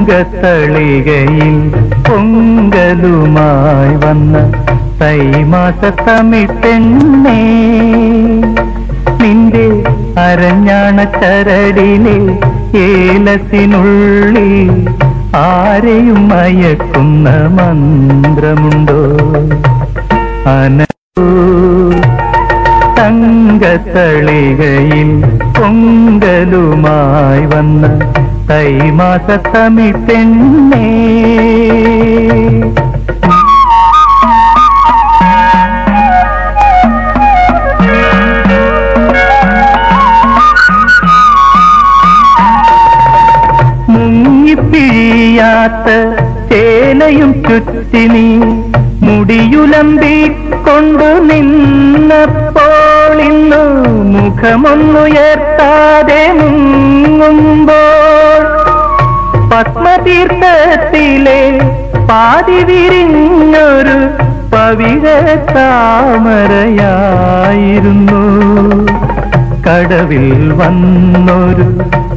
തങ്കത്തളികയിൽ പൊങ്കലുമായി വന്ന തൈമാസത്തമിട്ടെണ്ണേ, നിന്റെ അരഞ്ഞാണ ചരടിലെ ഏലത്തിനുള്ളിൽ ആരെയും മയക്കുന്ന മന്ത്രമുണ്ടോ? തങ്കത്തളികയിൽ പൊങ്കലുമായി വന്ന തൈമാസത്തമിട്ടെണ്ണേ, മുങ്ങിപ്പിഴിയാത്ത ചേലയും ചുറ്റി നീ മുടിയുലമ്പിക്കൊണ്ടു നിന്നപ്പോൾ ഇന്നു മുഖമൊന്നുയർത്താതെ മുങ്ങുമ്പോൾ പത്മതീർത്ഥത്തിലെ പാതി വിരിഞ്ഞൊരു പവിഴ താമരയായിരുന്നു. കടവിൽ വന്നൊരു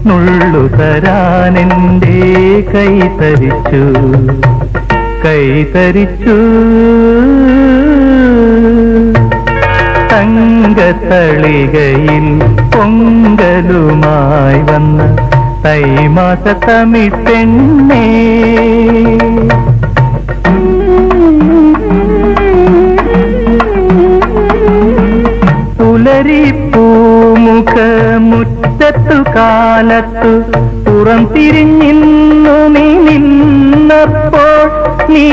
നുള്ളു തരാനെന്റെ കൈതരിച്ചു കൈതരിച്ചു. തങ്കത്തളികയിൽ പൊങ്കലുമായി വന്ന തൈമാസത്തമിട്ടെണ്ണേ, പുലരിപ്പൂമുഖമുറ്റത്തു കാലത്തു പുറം തിരിഞ്ഞിന്നു നീ നിന്നപ്പോൾ, നീ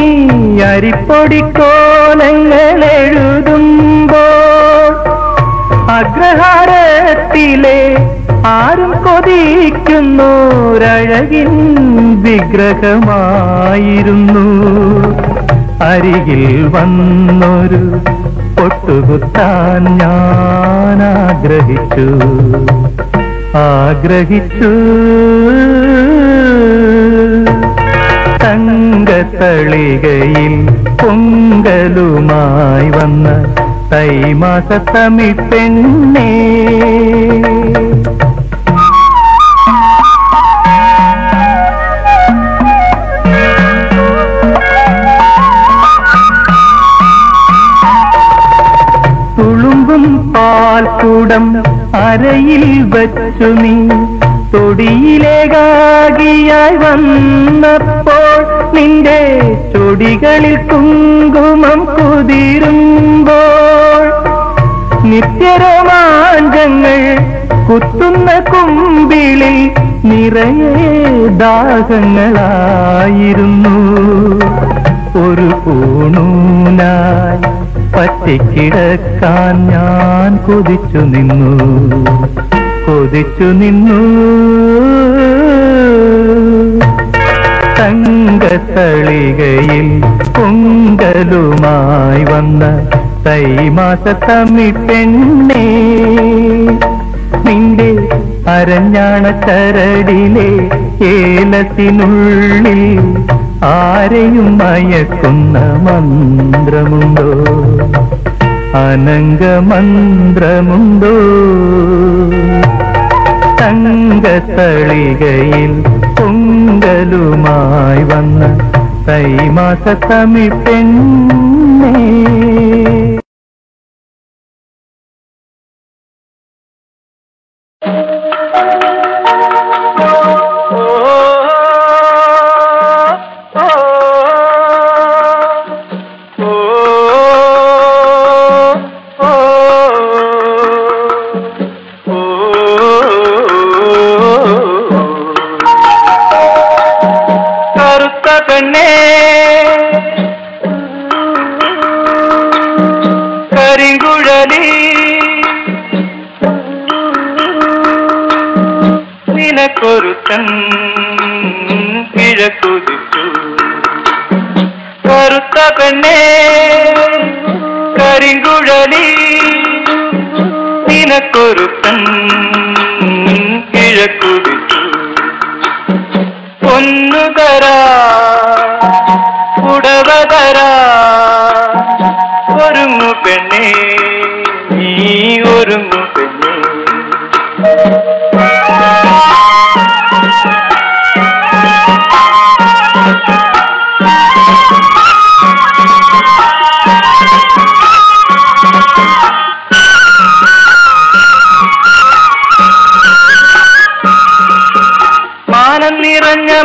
അരിപ്പൊടിക്കോലങ്ങൾ എഴുതുമ്പോൾ അഗ്രഹാരത്തിലെ ആരും കൊതിക്കുന്നോരഴകിൻ വിഗ്രഹമായിരുന്നു. അരികിൽ വന്നൊരു പൊട്ടുകുത്താൻ ഞാൻ ആഗ്രഹിച്ചു ആഗ്രഹിച്ചു. തങ്കത്തളികയിൽ പൊങ്കലുമായി വന്ന തൈമാസത്തമിട്ടെണ്ണേ, തുളുമ്പും പാൽക്കുടം അരയിൽ വച്ചു നീ തൊടിയിലേകാകിയായി വന്നപ്പോൾ, നിന്റെ ചൊടികളിൽ കുങ്കുമം കുതിരുമ്പോൾ നിത്യരോമാഞ്ചങ്ങൾ കുത്തുന്ന കുമ്പിളിൽ നിറയെ ദാഹങ്ങളായിരുന്നു. ഒരു പൂണൂനായി പറ്റിക്കിടക്കാൻ ഞാൻ കൊതിച്ചു നിന്നു കൊതിച്ചു നിന്നു. തങ്കത്തളികയിൽ പൊങ്കലുമായി വന്ന തൈമാസത്തമിട്ടെണ്ണേ, നിന്റെ അരഞ്ഞാണ ചരടിലെ ഏലത്തിനുള്ളിൽ ആരെയും മയക്കുന്ന മന്ത്രമുണ്ടോ? അനംഗമന്ത്രമുണ്ടോ? തങ്കത്തളികയിൽ പൊങ്കലുമായി വന്ന തൈമാസത്തമിട്ടെണ്ണേ. നിനക്കൊരുത്തൻ കിഴക്കുതിച്ചു കറുത്ത പെണ്ണേ കരിങ്കുഴലി, നിനക്കൊരുത്തൻ കിഴക്കുതിച്ചു പൊന്നുതരാ ഉടവതരാ ഒരുങ്ങു പെണ്ണേ നീ ഒരുങ്ങു പെണ്ണേ.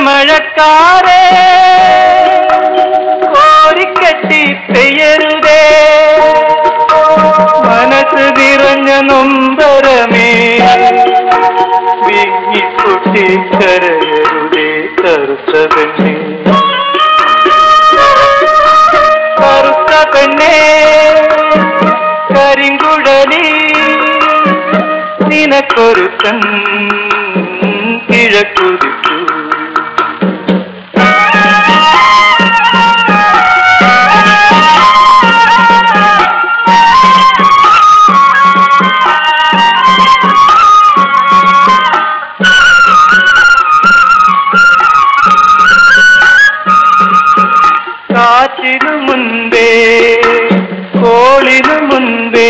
മഴക്കാരേ കോരിക്കെട്ടി പെയ്യരുതേ മനസ്സ് നിറഞ്ഞ നൊമ്പരമേ വിങ്ങിപ്പൊട്ടി കരയരുതേ കറുത്ത പെണ്ണേ കറുത്ത പെണ്ണേ കരിങ്കുഴലി നിനക്കൊരുക്കൻ കിഴക്കുതിച്ചു കാറ്റിനു മുൻപേ കോളിനു മുൻപേ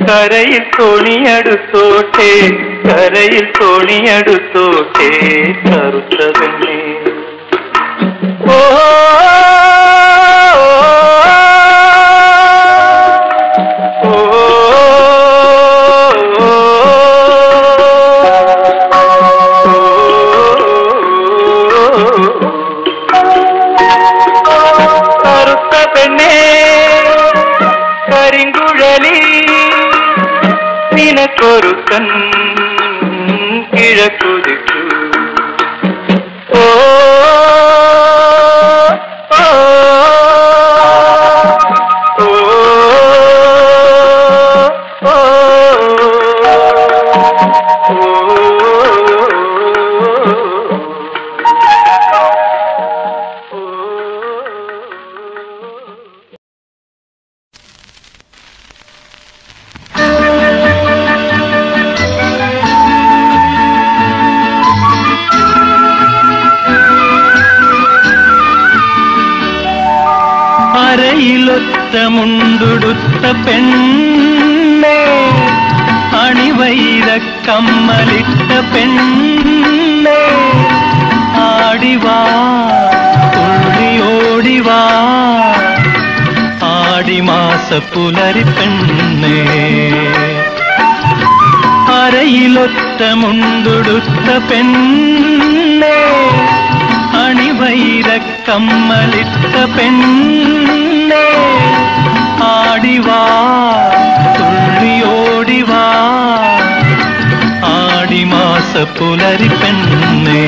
കരയിൽ തോണിയടുത്തോട്ടെ കരയിൽ തോണിയടുത്തോട്ടെ കറുത്ത പെണ്ണേ ഓ കറുത്ത പെണ്ണേ കരിങ്കുഴലി നിനക്കൊരുക്കൻ കിഴക്കുതിച്ചു ഓ ഓ ഓ അരയിലൊത്ത മുണ്ടുടുത്ത പെണ്ണേ അണിവൈര കമ്മലിട്ട പെണ്ണേ ആടിവാ തുള്ളിയോടിവാ ആടിമാസ പുലരി പെണ്ണേ അരയിലൊത്ത മുണ്ടുടുത്ത പെണ്ണേ അണിവൈര കമ്മലിട്ട പെണ്ണേ ആടിവാ തുള്ളിയോടിവാ ആടിമാസ പുലരി പെണ്ണേ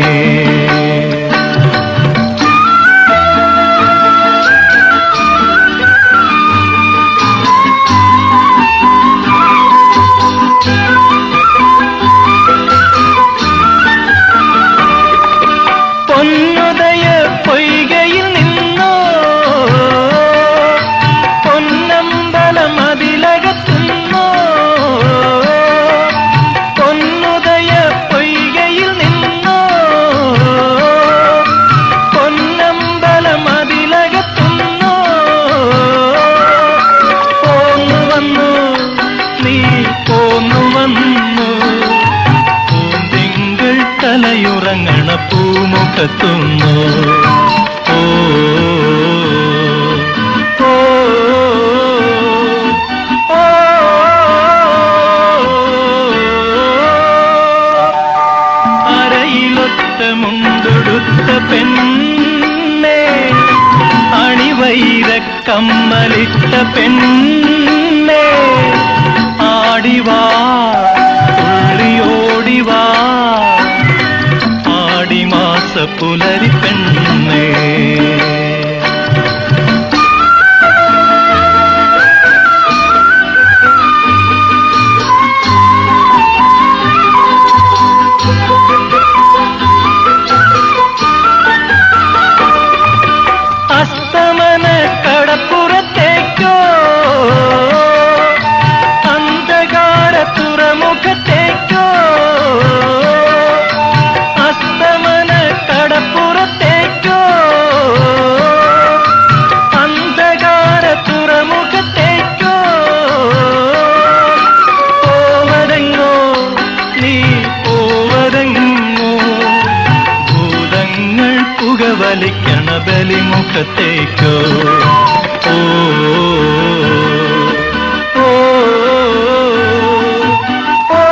പൊന്നുദയ പൊയ്കയിൽ നിന്നോ പൊന്നമ്പലം അതിലകത്തുന്നോ പൊന്നുദയ പൊയ്കയിൽ നിന്നോ പൊന്നമ്പലം അതിലകത്തുന്നോ പോന്നു വന്നു നീ പോന്നു വന്നു പൂന്തിങ്കൾ തലയുറങ്ങണ പൂമുഖത്തുന്നു ഓ ഓ ഓ അരയിലൊത്ത മുണ്ടുടുത്ത പെണ്ണേ അണിവൈര കമ്മലിട്ട പെണ്ണേ ആടിവാ തുള്ളിയോടിവാ ആടിമാസ പുലരി പെണ്ണേ അസ്തമന കടപ്പുറത്തേക്കോ അന്ധകാര തുറമുഖത്തേക്കോ അസ്തമന കടപ്പുറത്തേക്കോ അന്ധകാര തുറമുഖത്തേക്കോ പോവതെങ്ങോ നീ പോവതെങ്ങോ ഭൂതങ്ങൾ പുകവലിക്കണ ബലിമുഖത്തേക്കോ ഓ ഓ ഓ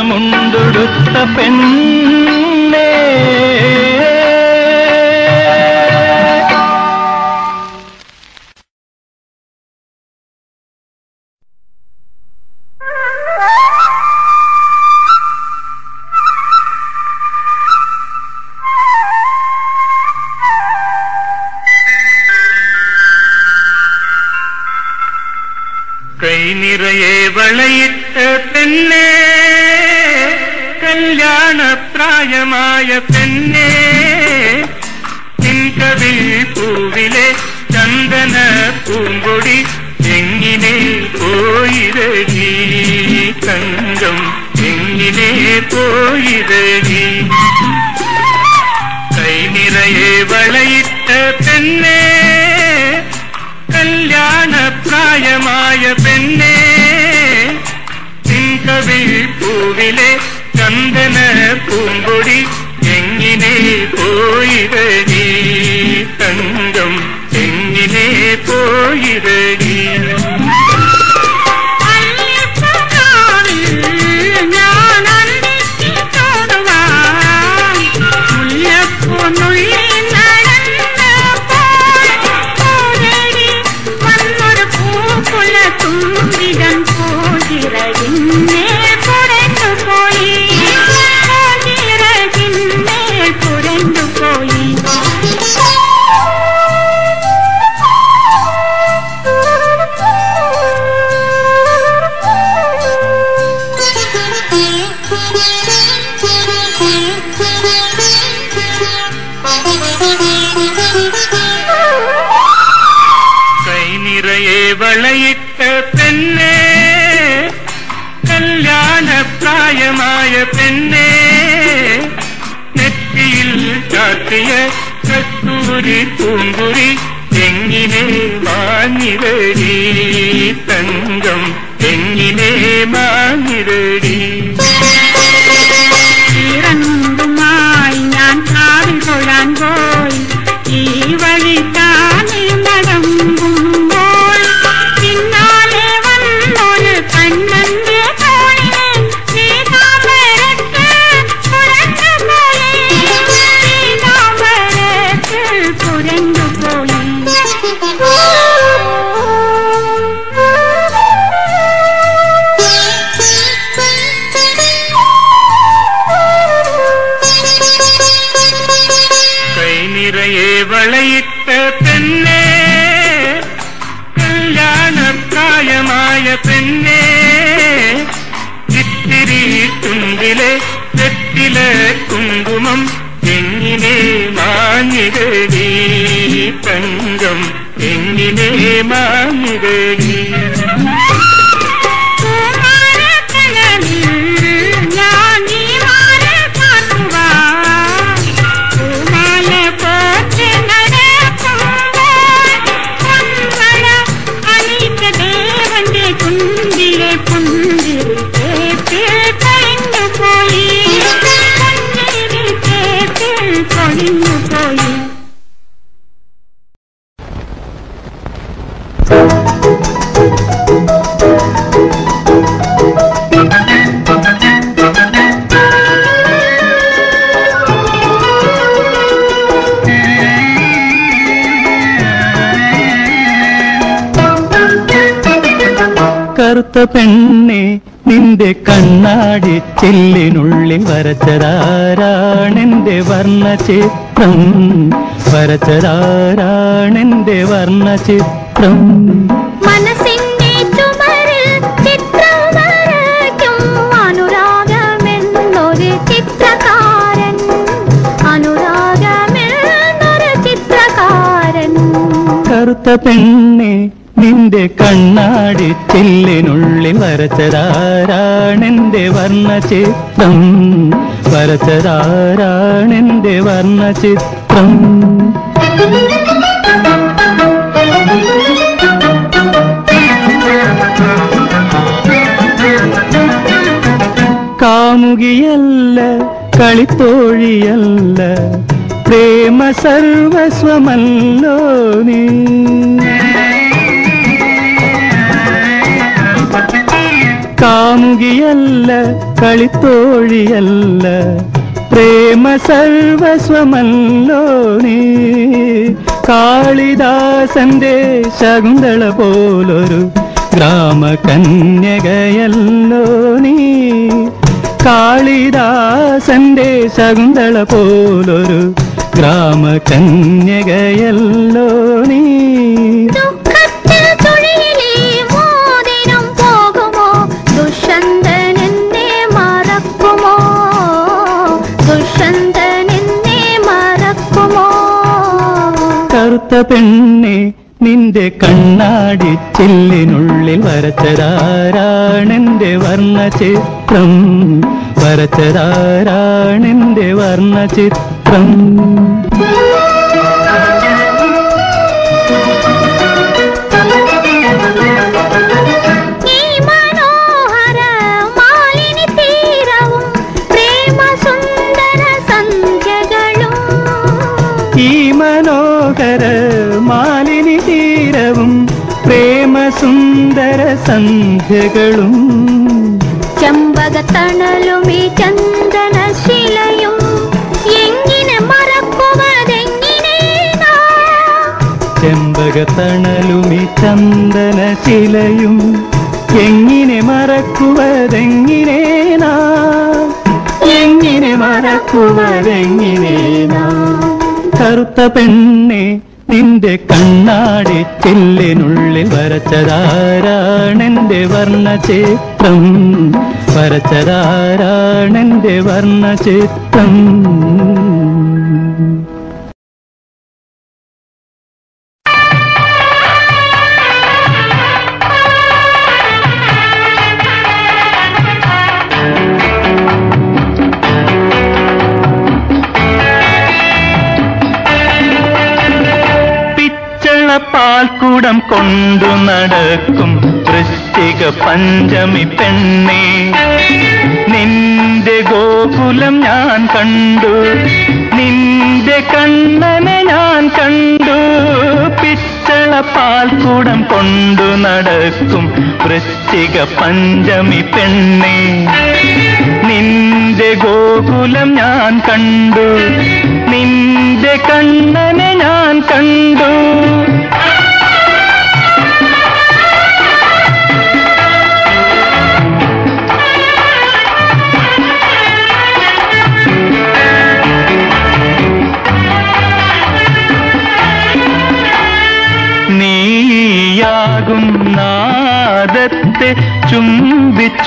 മുണ്ടൊടുത്ത പെണ്ണേ കൈ നിറയെ വളയിട്ട പെണ്ണേ കല്യാണപ്രായമായ പെണ്ണേ നിൻകവിൽ പൂവിലെ ചന്ദന പൂങ്കൊടി എങ്ങിനെ പോയിരകി തങ്കം എങ്ങിനെ പോയിരകി കൈ നിറയെ വളയിട്ട പെണ്ണേ കല്യാണപ്രായമായ പെണ്ണേ നിൻകവിൽ പൂവിലെ ചന്ദന പൂങ്കൊടി എങ്ങിനെ പോയിരകി തങ്കം എങ്ങിനെ പോയിരകി വളയിട്ട പെണ്ണേ കല്യാണപ്രായമായ പെണ്ണേ നെറ്റിയിൽ ചാത്തിയ കസ്തൂരി പൂങ്കുരി എങ്ങിനെ മാഞ്ഞിരടി തങ്കം എങ്ങിനെ മാഞ്ഞിരടി ഇറങ്ങുമായി ഞാൻ കാവിൽ കൊഴാൻ പോയി ഈ വഴി താനെ നടങ്ങുമ്പോൾ പിന്നാലെ വന്നൊരു കണ്ണന്റെ തോളിലെ നീതാമരത്ത് കുരണ്ടുപോയി നീതാമരത്ത് കുരണ്ടുപോയി വളയിട്ട പെണ്ണേ കല്യാണപ്രായമായ പെണ്ണേ ഇത്തിരി തുണ്ടിലെ വെറ്റില കുങ്കുമം എങ്ങിനെ മാഞ്ഞിരടി തങ്കം എങ്ങിനെ മാഞ്ഞിരടി കറുത്ത പെണ്ണെ നിന്റെ കണ്ണാടി ചില്ലിനുള്ളിൽ വരച്ചതാരാണെന്റെ വർണ്ണചിത്രം വരച്ചതാരാണെന്റെ വർണ്ണചിത്രം മനസ്സിന്റെ ചുമരിൽ ചിത്രം വരയ്ക്കും അനുരാഗമെന്നൊരു ചിത്രകാരൻ അനുരാഗമെന്നൊരു ചിത്രകാരൻ കറുത്ത പെണ്ണെ നിന്റെ കണ്ണാടി ചില്ലിനുള്ളിൽ വരച്ചതാരാണെന്റെ വർണ്ണചിത്രം വരച്ചതാരാണെന്റെ വർണ്ണചിത്രം കാമുകിയല്ല കളിത്തോഴിയല്ല പ്രേമ സർവസ്വമല്ലോ നീ കാമുകിയല്ല കാമുകിയല്ല കളിത്തോഴിയല്ല പ്രേമ സർവസ്വമല്ലോ നീ കാളിദാസന്റെ ശകുന്തള പോലൊരു ഗ്രാമകന്യകയല്ലോ നീ കാളിദാസന്റെ ശകുന്തള പോലൊരു ഗ്രാമകന്യകയല്ലോ നീ ദുഃഖത്തിൽ തുഴയിലെ മോതിരം പോകുമോ ദുഷ്യന്തൻ എന്നെ മറക്കുമോ ദുഷ്യന്തൻ എന്നെ മറക്കുമോ കറുത്ത പെണ്ണെ നിന്റെ കണ്ണാടി ചില്ലിനുള്ളിൽ വരച്ചതാരാണെന്റെ വർണ്ണചിത്രം വരച്ചതാരാണെന്റെ വർണ്ണചിത്രം ഈ മനോഹര മാലിനി തീരവും പ്രേമ സുന്ദര സന്ധ്യകളും ഈ മനോഹര മാലിനി തീരവും പ്രേമ സുന്ദര സന്ധ്യകളും ചെമ്പകത്തണലും ഈ ചന്ദനശിലയും എങ്ങനെ മറക്കുവതെങ്ങനെ ചെമ്പകത്തണലും ഈ ചന്ദനശിലയും എങ്ങനെ മറക്കുവതെങ്ങനെ എങ്ങനെ മറക്കുവതെങ്ങനെ കറുത്ത പെണ്ണെ നിന്റെ കണ്ണാടി ചില്ലിനുള്ളിൽ വരച്ചതാരാണെന്റെ വർണ്ണചിത്രം വരച്ചതാരാണെന്റെ വർണ്ണചിത്രം പാൽക്കൂടം കൊണ്ടു നടക്കും വൃശ്ചിക പഞ്ചമി പെണ്ണേ നിന്റെ ഗോകുലം ഞാൻ കണ്ടു നിന്റെ കണ്ണനെ ഞാൻ കണ്ടു പിച്ചള പാൽക്കൂടം കൊണ്ടു നടക്കും വൃശ്ചിക പഞ്ചമി പെണ്ണേ നിന്റെ ഗോകുലം ഞാൻ കണ്ടു നിന്റെ കണ്ണനെ ഞാൻ കണ്ടു നീയാകും നാദത്തെ ചുംബിച്ചുണർത്തുവാൻ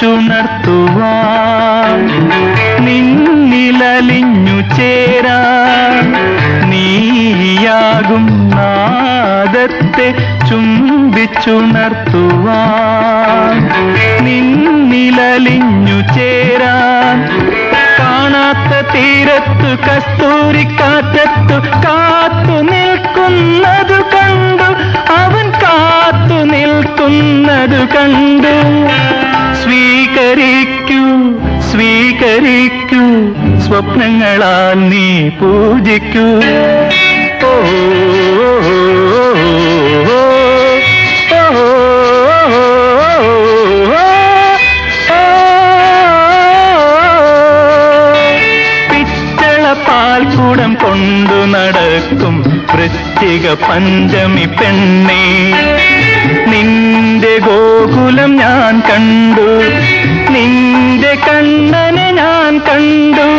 നിന്നിലലിഞ്ഞു ചേരാൻ നീയാകും നാദത്തെ ചുംബിച്ചുണർത്തുവാൻ നിന്നിലലിഞ്ഞു ചേരാൻ കാണാത്ത തീരത്തു കസ്തൂരിക്കാറ്റത്തു കാത്തു നിൽക്കുന്നതു കണ്ടു അവൻ കാത്തു നിൽക്കുന്നതു കണ്ടു സ്വീകരിക്കൂ സ്വീകരിക്കൂ സ്വപ്നങ്ങളാൽ നീ പൂജിക്കൂ ഓ പാൽക്കൂടം കൊണ്ടു നടക്കും വൃശ്ചിക പഞ്ചമി പെണ്ണേ നിന്റെ ഗോകുലം ഞാൻ കണ്ടു നിന്റെ കണ്ണനെ ഞാൻ കണ്ടു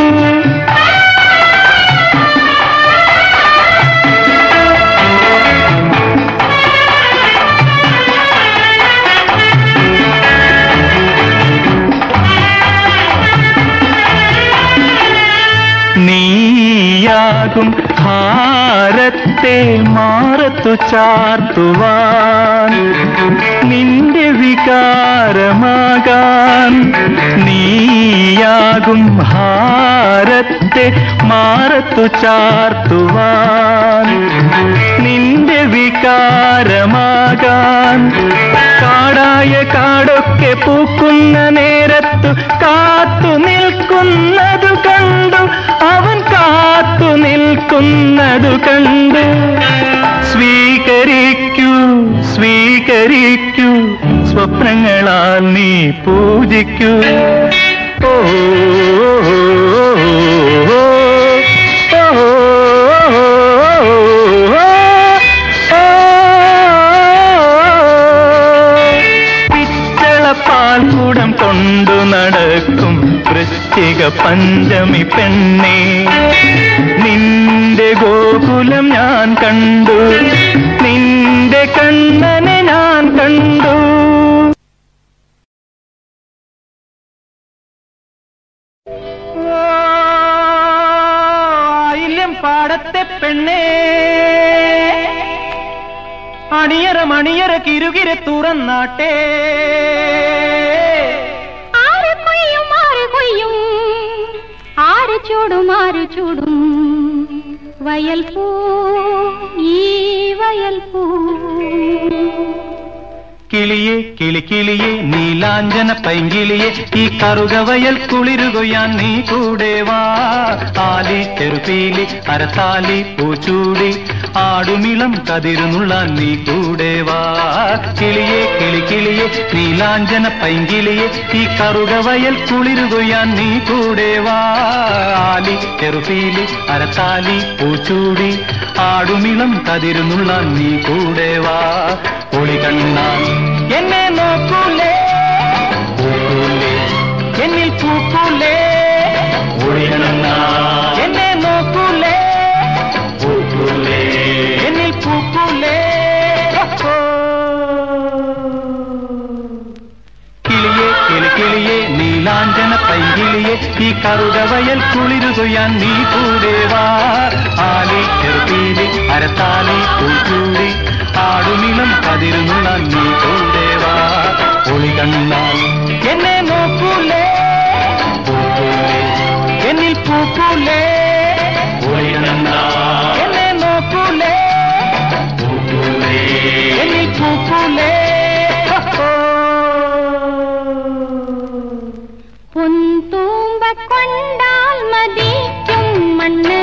നീയാകും ഹാരത്തെ മാറത്തു ചാർത്തുവാൻ നിന്റെ വികാരമാകാൻ നീയാകും ഹാരത്തെ മാറത്തു ചാർത്തുവാൻ നിന്റെ വികാരമാകാൻ കാടായ കാടൊക്കെ പൂക്കുന്ന നേരത്തു കാത്തു നിൽക്കുന്നതു കണ്ടു അവൻ കാത്തു നിൽക്കുന്നതു കണ്ടു സ്വീകരിക്കൂ സ്വീകരിക്കൂ സ്വപ്നങ്ങളാൽ നീ പൂജിക്കൂ. ഓ പാൽക്കൂടം കൊണ്ടു നടക്കും വൃശ്ചിക പഞ്ചമി പെണ്ണേ, നിന്റെ ഗോകുലം ഞാൻ കണ്ടു, നിന്റെ കണ്ണനെ ഞാൻ കണ്ടു. ആയില്യം പാടത്തെ പെണ്ണേ, അണിയറ മണിയറ കിരുകിരെ തുറന്നാട്ടെ. ആര് കൊയ്യും ആര് ചൂടും വയൽ പൂ, ഈ വയൽ പൂ. കിളിയെ കിളിക്കിളിയെ നീലാഞ്ജന പൈങ്കിളിയെ, ഈ കറുകവയൽ കുളിരുകൊയ്യാൻ നീ കൂടെ വാ. ആലി ചെറുപീലി അരത്താലി പൂച്ചൂടി ആടുമിളം കതിരുന്നുള്ളാൻ നീ കൂടെ വാ. കിളിയെ കിളിക്കിളിയെ നീലാഞ്ജന പൈങ്കിളിയെ, ഈ കറുകവയൽ കുളിരുകൊയ്യാൻ നീ കൂടെ വാ. ആലി ചെറുപീലി അരത്താലി പൂച്ചൂടി ആടുമിളം കതിരുന്നുള്ളാൻ നീ കൂടെ വാ. ഒളി കണ്ണാൻ എന്നെ നോക്കൂലേ, പൂക്കൂലേ എന്നിൽ പൂക്കൂലേ. ഒളി കണ്ണാൻ എന്നെ നോക്കൂലേ, പൂക്കൂലേ എന്നിൽ പൂക്കൂലേ. കിളിയെ കിളിക്കിളിയെ നീലാഞ്ജന പൈങ്കിളിയെ, ഈ കറുകവയൽ കുളിരുകൊയ്യാൻ നീ കൂടെ വാ. ആലി ചെറുപീലി അരത്താലി പൂച്ചൂടി ആടുമിളം കതിരുന്നുള്ളാൻ നീ കൂടെ വാ. ഒളി കണ്ണാൽ എന്നെ നോക്കൂലേ, പൂക്കൂലേ എന്നിൽ പൂക്കൂലേ. ഒളി കണ്ണാൽ എന്നെ നോക്കൂലേ, പൂക്കൂലേ എന്നിൽ പൂക്കൂലേ. പൊൻതൂമ്പ കൊണ്ടാൽ മതിക്കും മണ്ണ്,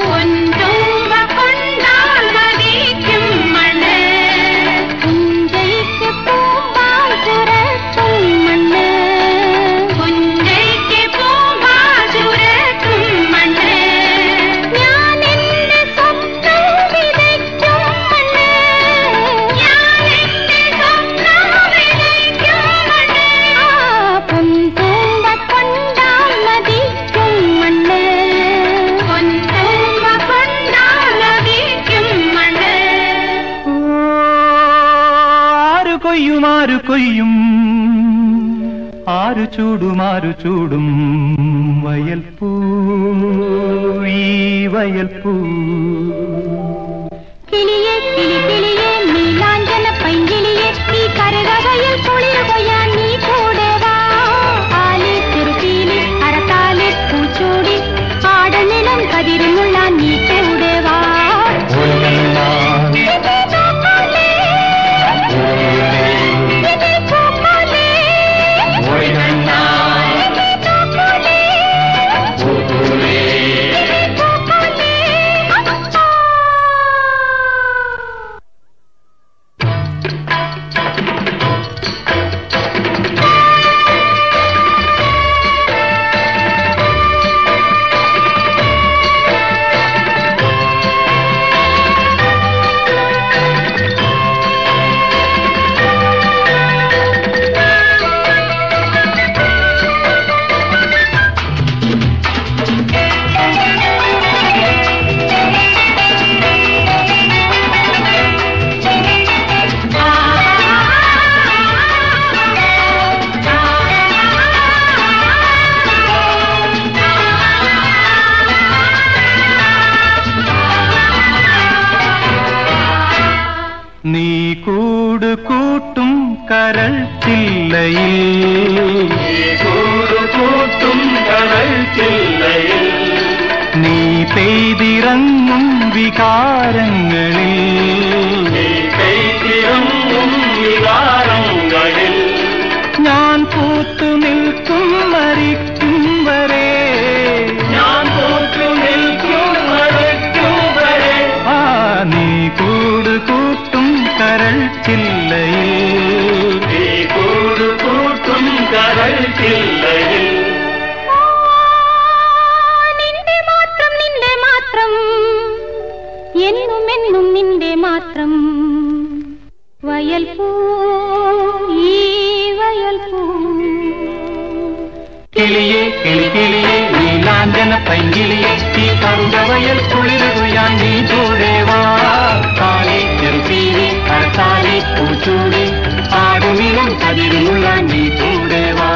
പൊൻതൂമ്പ കൊണ്ടാൽ മതിക്കും മണ്ണ്. പുഞ്ചയ്ക്ക് പൂമ്പാൽ ചുരത്തും മണ്ണ്, പുഞ്ചയ്ക്ക് പൂമ്പാൽ ചുരത്തും മണ്ണ്. ഞാൻ എന്റെ സ്വപ്നം വിതയ്ക്കും മണ്ണ്, ഞാൻ എന്റെ സ്വപ്നം വിതയ്ക്കും മണ്ണ്. പൊൻതൂമ്പ കൊണ്ടാൽ മതിക്കും മണ്ണ്, പൊൻതൂമ്പ കൊണ്ടാൽ മതിക്കും മണ്ണ്. ആരു കൊയ്യും ആരു ചൂടും വയൽപ്പൂ, ഈ വയൽപ്പൂ. കിളിയെ കിളിക്കിളിയെ നീലാഞ്ജന പൈങ്കിളിയെ, ഈ കരകവയൽ കുളിരുകൊയ്യാൻ നീ കൂടെ വാ. ആലി ചെറുപീലി അരത്താലി പൂച്ചൂടി ആടുനിലം കതിരുന്നുള്ളാൻ നീ കൂടെ വാ. നീ കൂട് കൂട്ടും കരൾ ചില്ലയിൽ, കൂട് കൂട്ടും കരൾ ചില്ലയിൽ, നീ പെയ്തിറങ്ങും വികാരങ്ങളിൽ, നീ പെയ്തിറങ്ങും വികാരങ്ങളിൽ. ഞാൻ പൂത്തു നിൽക്കും മരിക്കും വരെ, ഞാൻ പൂത്തു നിൽക്കും മരിക്കും വരെ. നീ കൂട് കൂട്ടും കരൾ ചില്ലയിൽ, കരൾച്ചില്ലയിൽ നിന്റെ മാത്രം എന്നും നിന്റെ മാത്രം വയൽ പൂ ഈ വയൽ പൂ കിളിയെ കിളികിളിയെ നീലാഞ്ചന പൈങ്കിളിയെ ഈ കറുകവയൽ കുളിരുകയാൻ നീ ചൂടേവാ താലി ചെറുപ്പീരി കരത്താലി പൂച്ചൂടി ആടുമിലും കതിരുള്ള നീ ചൂടേവാ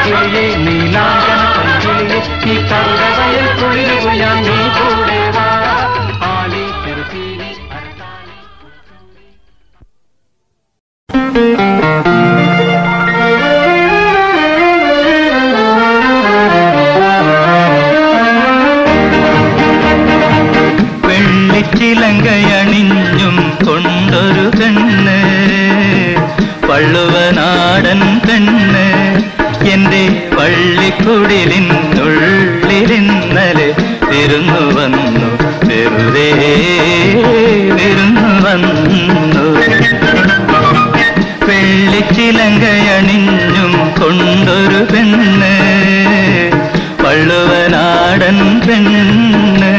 കിളിയെ നീലാഞ്ചന പൈങ്കിളിയെ ഈ കറുകവയൽ കുളിരുകയാൻ നീ ചൂടേവാ താലി ചെറുപ്പീരി കരത്താലി ചിലങ്കയണിഞ്ഞും കൊണ്ടൊരു പെണ്ണ് പള്ളുവനാടൻ പെണ്ണ് എന്റെ പള്ളിക്കുടിലിനുള്ളിലിന്നലെ വിരുന്നു വന്നു വെറുതെ വിരുന്നു വന്നു വെള്ളിച്ചിലങ്കയണിഞ്ഞും കൊണ്ടൊരു പെണ്ണ് പള്ളുവനാടൻ പെണ്ണ്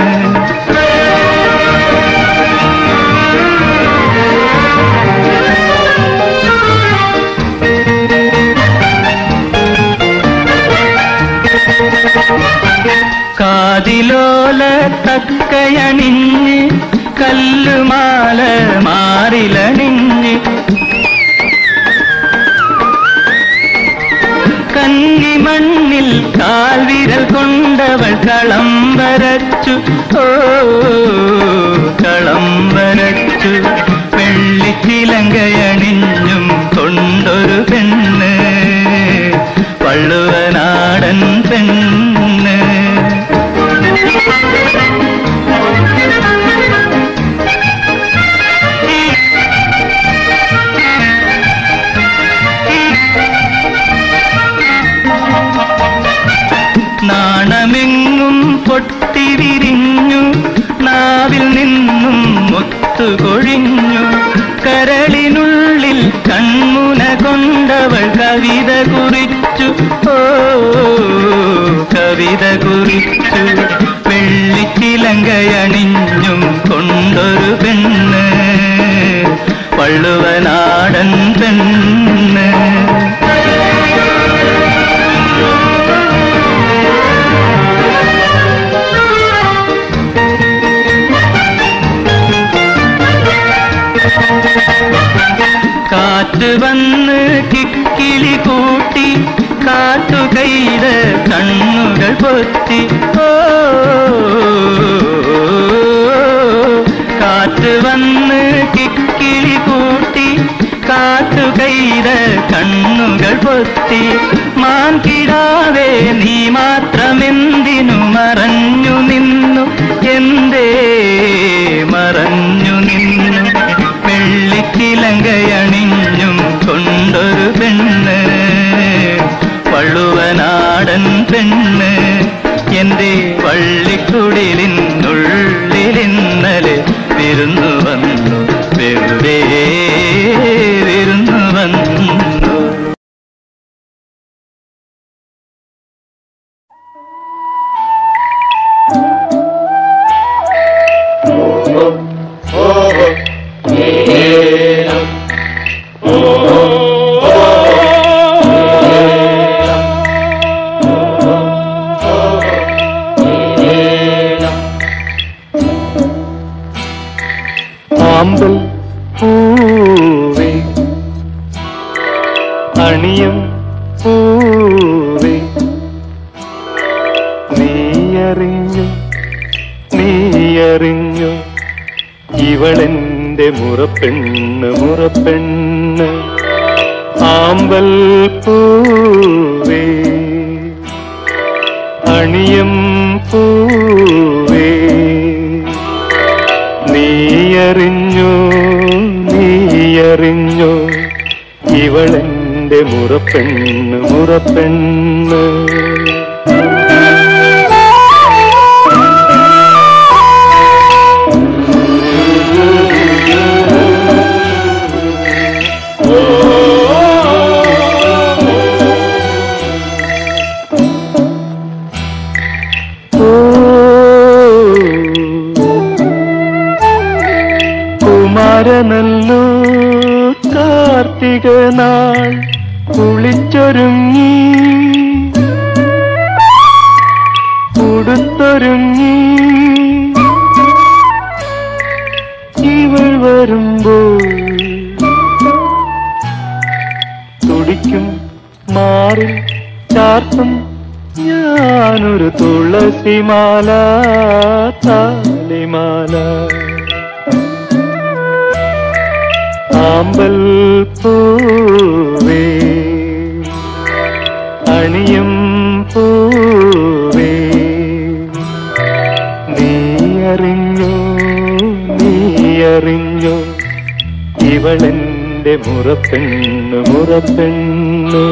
കാതിലോല തക്കയണിഞ്ഞ് കല്ലുമാല മാറിലണിഞ്ഞ് കന്നിമണ്ണിൽ കാൽവിരൽ കൊണ്ടവൾ കളം വരച്ചു ഓ കളം വരച്ചു വെള്ളിച്ചിലങ്കയണിഞ്ഞും കൊണ്ടൊരു പെണ്ണ് പള്ളുവനാടൻ പെണ്ണ് നാണമെങ്ങും പൊട്ടി വിരിഞ്ഞു നാവിൽ നിന്നും മുത്തുകൊഴിഞ്ഞു കരളിനുള്ളിൽ കൺമുന കൊണ്ടവൾ കവിത കുറിച്ചു ഓ കവിത കുറിച്ചു വെള്ളിച്ചിലങ്കയണിഞ്ഞും കൊണ്ടൊരു പെണ്ണ് പള്ളുവനാടൻ പെണ്ണ് കാറ്റ് വന്ന് കിക്കിളി കൂട്ടി കാട്ടുകൈത കണ്ണുകൾ പൊത്തി ഓ കാറ്റ് വന്ന് കിക്കിളി കൂട്ടി കാട്ടുകൈത കണ്ണുകൾ പൊത്തി മാൻകിടാവേ നീ മാത്രമെന്തിനു മറഞ്ഞു നിന്നു എന്തേ മറഞ്ഞു നിന്നു വെള്ളിച്ചിലങ്കയണിഞ്ഞും കൊണ്ടൊരു പെണ്ണ് പള്ളുവനാടൻ പെണ്ണ് എന്റെ പള്ളിക്കുടിലിനുള്ളിലിന്നലെ വിരുന്നു വന്നു വെറുതെ വിരുന്നു വന്നു ആമ്പൽ പൂവേ അണിയം പൂവേ നീയറിഞ്ഞു ഇവളെന്റെ മുറപ്പെണ്ണ് ആമ്പൽ പൂവേ അണിയം പൂവേ നീയറിഞ്ഞു ഇവളെന്റെ മുറപ്പെണ്ണ് കാർത്തിക നാൾ കുളിച്ചൊരുങ്ങി ഉടുത്തൊരുങ്ങി ഇവൾ വരുമ്പോൾ തുടിക്കും മാറി ചാർത്തും ഞാനൊരു തുളസിമാല താലിമാല ആമ്പൽ പൂവേ അണിയും പൂവേ നീയറിഞ്ഞോ നീയറിഞ്ഞോ ഇവളെന്റെ മുറപ്പെണ്ണ് മുറപ്പെണ്ണ്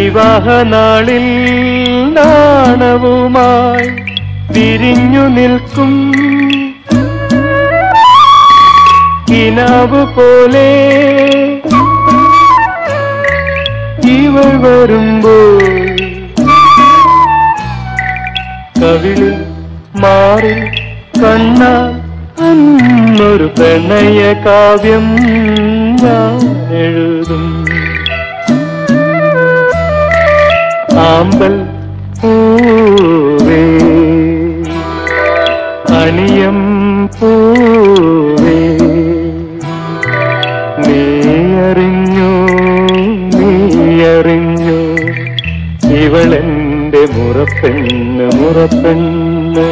വിവാഹനാളിൽ നാണവുമായി വിരിഞ്ഞു നിൽക്കും കിനാവ് പോലെ ഇവൾ വരുമ്പോൾ കവിളിൽ മാറി കണ്ണാൽ അന്നൊരു പ്രണയ കാവ്യം ഞാൻ എഴുതും ആമ്പൽ പൂവേ അണിയം പൂവേ നീയറിഞ്ഞോ നീയറിഞ്ഞോ ഇവളെന്റെ മുറപ്പെണ്ണ് മുറപ്പെണ്ണ്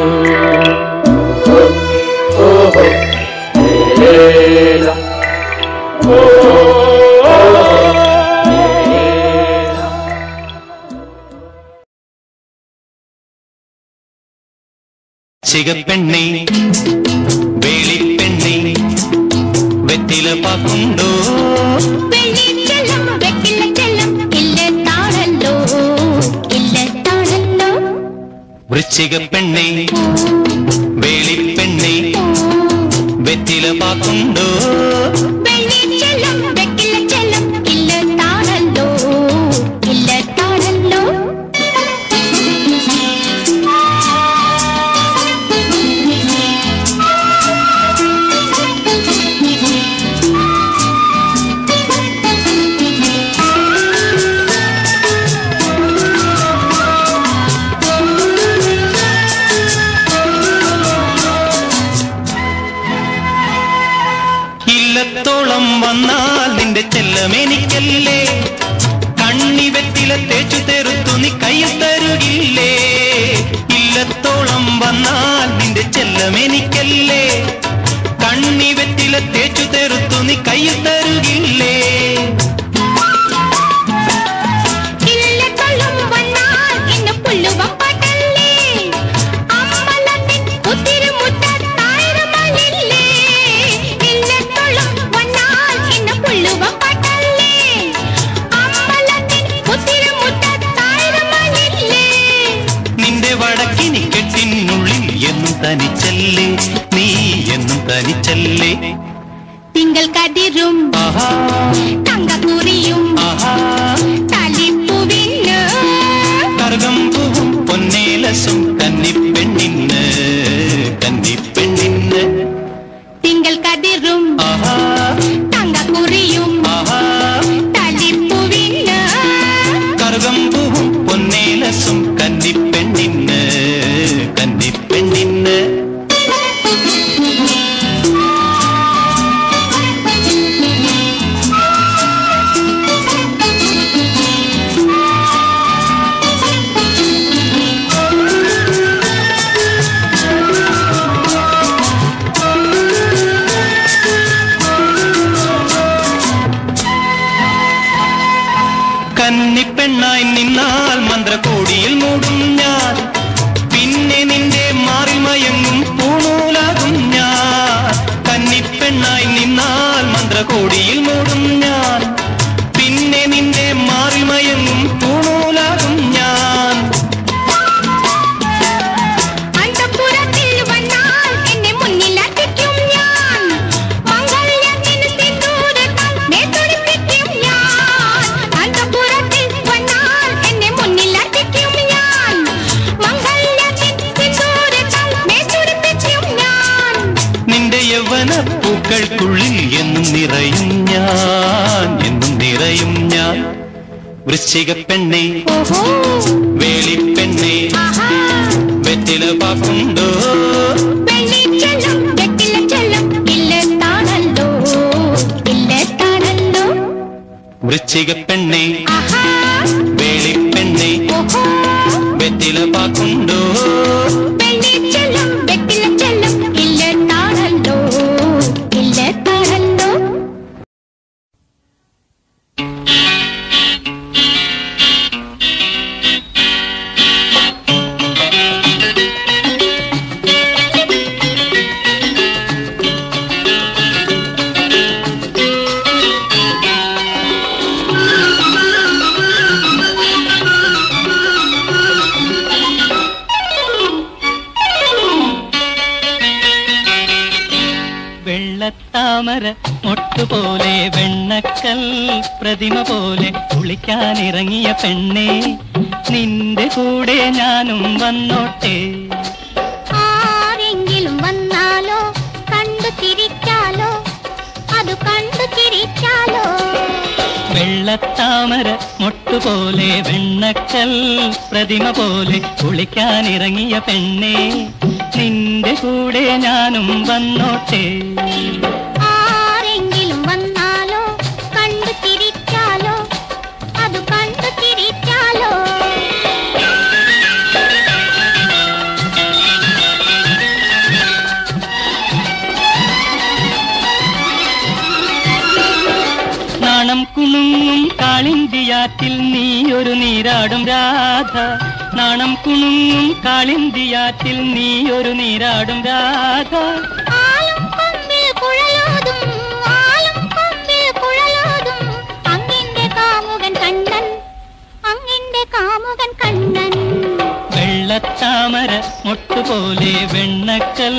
ചികപ്പെണ്ണേ വേളിപ്പെണ്ണേ വെറ്റില പാക്കുണ്ടോ വൃശ്ചികപ്പെണ്ണേ വേളിപ്പെണ്ണേ വെറ്റില പാക്കുണ്ടോ ഇല്ലത്തോളം വന്നാൽ നിന്റെ ചെല്ലമെനിക്കല്ലേ കണ്ണി വെറ്റില തേച്ചു തെറുത്തു നീ കയ്യിൽ തരുകില്ലേ ഇല്ലത്തോളം വന്നാൽ നിന്റെ ചെല്ലമെനിക്കല്ലേ കണ്ണി വെറ്റില തേച്ചു തെറുത്തു നീ കയ്യിൽ തരുകില്ലേ തനിച്ചല്ലേ നീ എന്നും തനിച്ചല്ലേ തിങ്കൾ കതിരും തങ്കക്കുറിയും തലിപ്പുവിന് കറുകം പൂവും പൊന്നേലസും കന്നിപ്പെണ്ണിന് കന്നിപ്പെണ്ണിന് തിങ്കൾ കതിരും തങ്കക്കുറിയും തലിപ്പുവിന് കറുകം പൂവും പൊന്നേലസും കന്നിപ്പെണ്ണിന് കന്നിപ്പെണ്ണിന് ചന്ദനപ്പൂക്കൾക്കുള്ളിൽ എന്നും നിറയും ഞാൻ, എന്നും നിറയും ഞാൻ. വൃശ്ചിക പെണ്ണെ വേളിപ്പെണ്ണെ വെറ്റില പാക്കുണ്ടോ? വൃശ്ചിക പെണ്ണെ വേളിപ്പെണ്ണെ വെറ്റില പാക്കുണ്ടോ? താമര മൊട്ടുപോലെ വെണ്ണക്കൽ പ്രതിമ പോലെ കുളിക്കാനിറങ്ങിയ പെണ്ണേ, നിന്റെ കൂടെ ഞാനും വന്നോട്ടെ. ആരെങ്കിലും വന്നാലോ കണ്ടു തിരിച്ചാലോ, അത് കണ്ടു തിരിച്ചാലോ. വെള്ളത്താമര മൊട്ടുപോലെ വെണ്ണക്കൽ പ്രതിമ പോലെ കുളിക്കാനിറങ്ങിയ പെണ്ണേ, നിന്റെ കൂടെ ഞാനും വന്നോട്ടെ. ആരെങ്കിലും വന്നാലോ കണ്ടു തിരിച്ചാലോ, അത് കണ്ടു തിരിച്ചാലോ. നാണം കുണുങ്ങും കാളിന്തിയാറ്റിൽ നീയൊരു നീരാടും രാധ, നാണം കുണുങ്ങും കാളിന്തിയാറ്റിൽ നീയൊരു നീരാടും രാധ. ആലും കൊമ്പിൽ കുഴലോതും, ആലും കൊമ്പിൽ കുഴലോതും അങ്ങിന്റെ കാമുകൻ കണ്ണൻ, അങ്ങിന്റെ കാമുകൻ കണ്ണൻ. വെള്ളത്താമര മൊട്ടുപോലെ വെണ്ണക്കൽ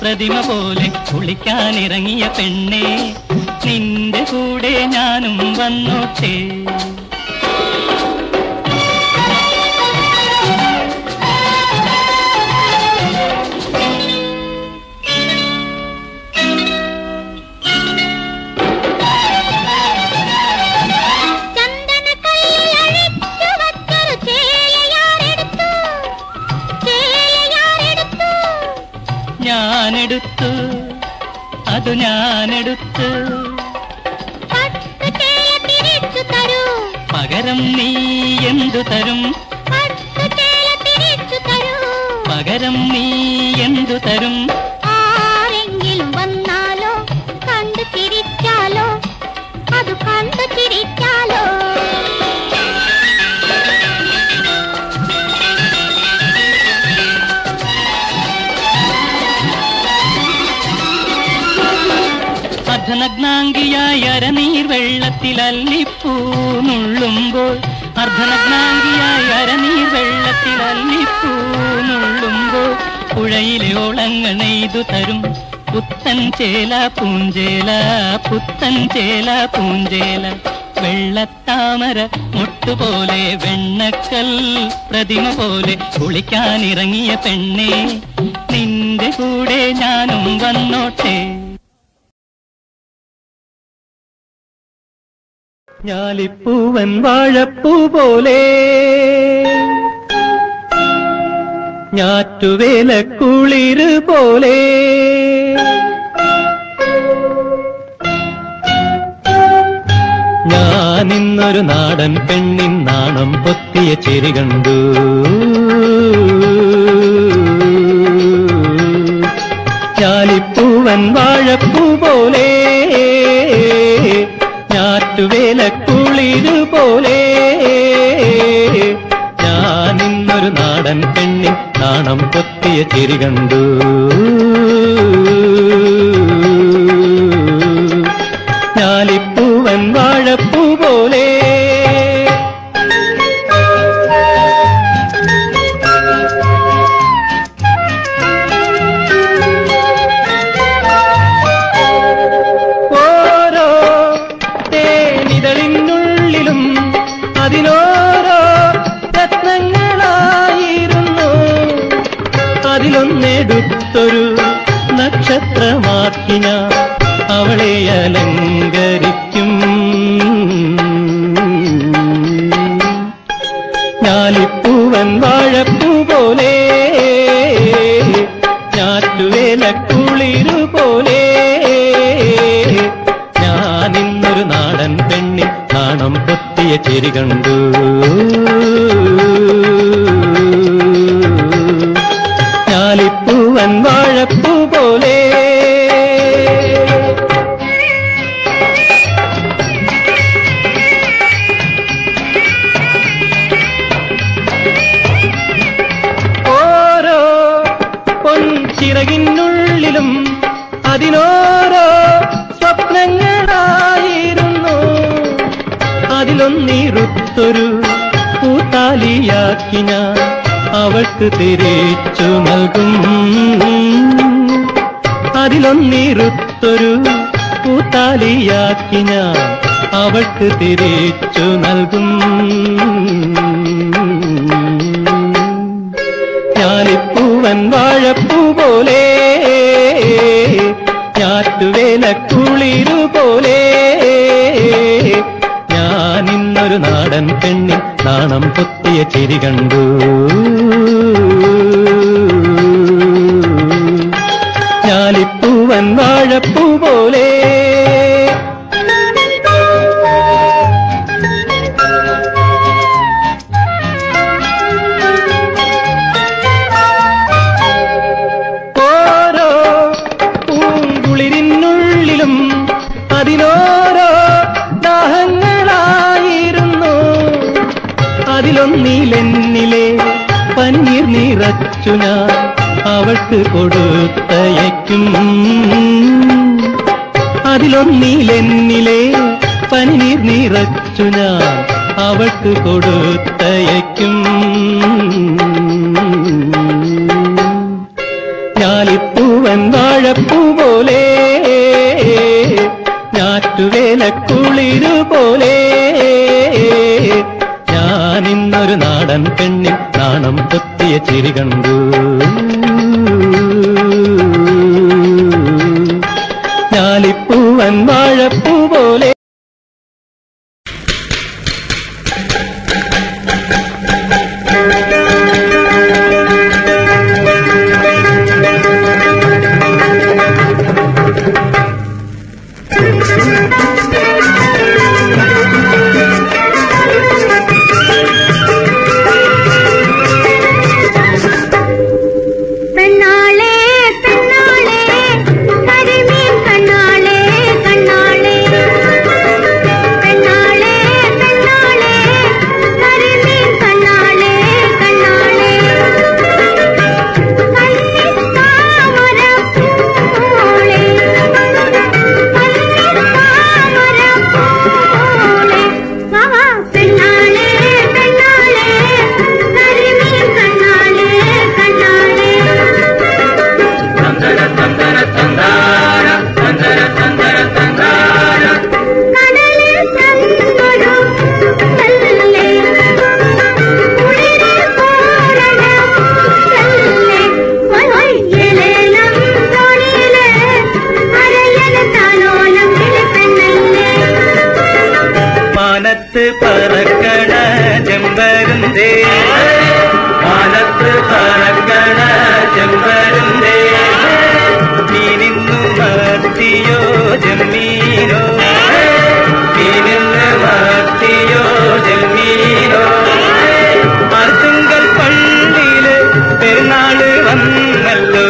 പ്രതിമ പോലെ കുളിക്കാനിറങ്ങിയ പെണ്ണേ, നിന്റെ കൂടെ ഞാനും വന്നോട്ടെ. ഞാനെടുത്തു, അത് ഞാനെടുത്തു. പകരം നീ എന്തു തരും? പകരം നീ എന്തു തരും? ആരെങ്കിലും വന്നാലോ കണ്ടു തിരിച്ചാലോ, അത് കണ്ടു തിരിച്ചാലോ. അർദ്ധനഗ്നാംഗിയായ അരനീർ വെള്ളത്തിൽ അല്ലിപ്പൂ നുള്ളുമ്പോൾ, അർദ്ധനഗ്നാംഗിയായ അരനീർ വെള്ളത്തിൽ അല്ലിപ്പൂ നുള്ളുമ്പോൾ, പുഴയിലെ ഓളങ്ങൾ നെയ്തു തരും പുത്തൻ ചേല പൂഞ്ചേല, പുത്തൻ ചേല പൂഞ്ചേല. വെള്ളത്താമര മൊട്ടുപോലെ വെണ്ണക്കൽ പ്രതിമ പോലെ കുളിക്കാനിറങ്ങിയ പെണ്ണേ, നിന്റെ കൂടെ ഞാനും വന്നോട്ടെ. ഞാലിപ്പൂവൻ വാഴപ്പൂ പോലെ, ഞാറ്റുവേല കുളിര് പോലെ, ഞാനിന്നൊരു നാടൻ പെണ്ണിൻ നാണം പൊത്തിയ ചിരി കണ്ടു. ഞാലിപ്പൂവൻ വാഴപ്പൂ പോലെ, ഞാറ്റുവേല കുളിര് പോലെ, ഞാനിന്നൊരു നാടൻ പെണ്ണിൻ നാണം പൊത്തിയ ചിരി കണ്ടു. ഞാലിപ്പൂവൻ വാഴപ്പൂ പോലെ. ഓരോ തേനിതളിനുള്ളിലും അതിനോരോ രത്നങ്ങളായിരുന്നു, അതിലൊന്നെടുത്തൊരു നക്ഷത്രമാക്കി ഞാൻ അവളെ അലങ്കരിക്കും. ഞാലിപ്പൂവൻ വാഴപ്പൂ പോലെ ഞാറ്റുവേല കുളിരുപോലെ ഞാനിന്നൊരു നാടൻ പെണ്ണിൻ നാണം പൊത്തിയ ചിരി കണ്ടു. ഞാലിപ്പൂവൻ വാഴപ്പൂ പോലെ ഓരോ പൊൻചിറകിനുള്ളിലും അതിനോരോ സ്വപ്നങ്ങളായിരുന്നു. അതിലൊന്നിറുത്തൊരു പൂത്താലിയാക്കി ഞാൻ അവൾക്ക് തിരിച്ചു നൽകും. അതിലൊന്നിറുത്തൊരു പൂത്താലിയാക്കി ഞാൻ അവൾക്ക് തിരിച്ചു നൽകും. ഞാലിപ്പൂവൻ വാഴപ്പൂ പോലെ ഞാറ്റുവേല കുളിരുപോലെ ഞാനിന്നൊരു നാടൻ പെണ്ണിൻ നാണം പൊത്തിയ ചിരി കണ്ടു. ഞാലിപ്പൂവൻ വാഴപ്പൂ പോലെ ഓരോ പൂങ്കുളിരിനുള്ളിലും അതിനോരോ ദാഹങ്ങളായിരുന്നു. അതിലൊന്നിലെന്നിലെ പന്നീർ നിറച്ചു ഞാൻ അവൾക്ക് കൊടുത്തയക്കും. അതിലൊന്നിലെന്നിലെ പന്നീർ നിറച്ചു ഞാൻ അവൾക്ക് കൊടുത്തയക്കും. ഞാലിപ്പൂവൻ വാഴപ്പൂ പോലെ ഞാറ്റുവേല കുളിരുപോലെ ഞാനിന്നൊരു നാടൻ പെണ്ണിൻ നാണം പൊത്തിയ ചിരി കണ്ടു. ഞാലിപ്പൂവൻ വാഴപ്പൂ പോലെ പറക്കണ ചെമ്പരുന്തേ മാനത്ത് പറക്കണ ചെമ്പരുന്തേ നീ നിന്നു മത്തിയോ ജമീനോ നീ നിന്ന് മത്തിയോ ജമീനോ അർത്തുങ്കൽ പള്ളിയില് പെരുന്നാള് വന്നല്ലോ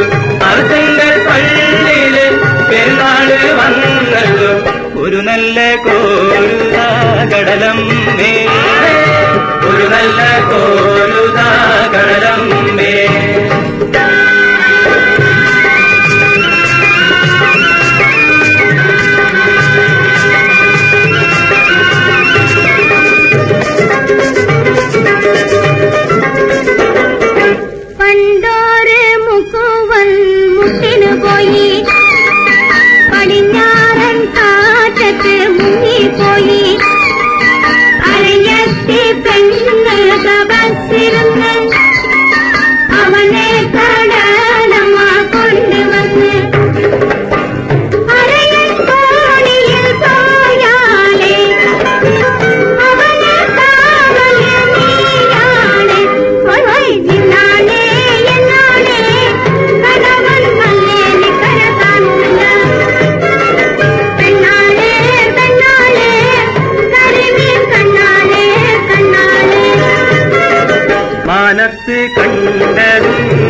അർത്തുങ്കൽ പള്ളിയില് പെരുന്നാള് വന്നല്ലോ ഒരു നല്ല കോരുതാ കടലമ്മേ ഒരു നല്ല കോരുതാ കടലമ്മേ പണ്ടോര് മുക്കുവൻ മുട്ടിനു പോയി പടിഞ്ഞാറൻ കാറ്റത്ത് മുങ്ങിപ്പോയി അരയത്തി പെണ്ണ് ബസ്സിരുന്ന്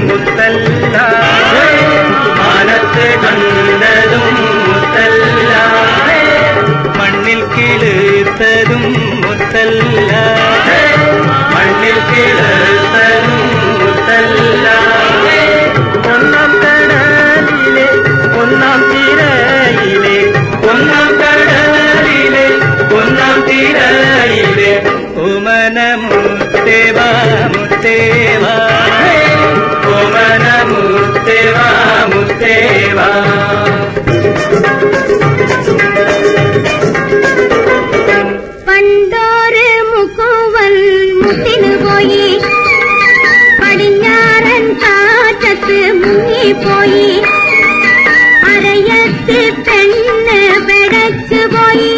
മുത്തല്ല മാനത്ത് കണ്ടതും മുത്തല്ല മണ്ണിൽ കിളുത്തതും മുത്തല്ല മണ്ണിൽ കിളുത്തതും മുത്തല്ല ഒന്നാം കടലിലെ ഒന്നാം തിരയിലെ ഒന്നാം കടലിലെ ഒന്നാം തിരയിലെ ഓമന മുത്തേവാ മുത്തേവാ ഓമന മുത്തേവാ മുത്തേവാ പണ്ടോര് മുക്കുവൻ മുട്ടിന് പോയി പടിഞ്ഞാറൻ കാറ്റത്ത് മുങ്ങിപ്പോയി അരയത്ത് പെണ്ണ് പെടച്ചു പോയി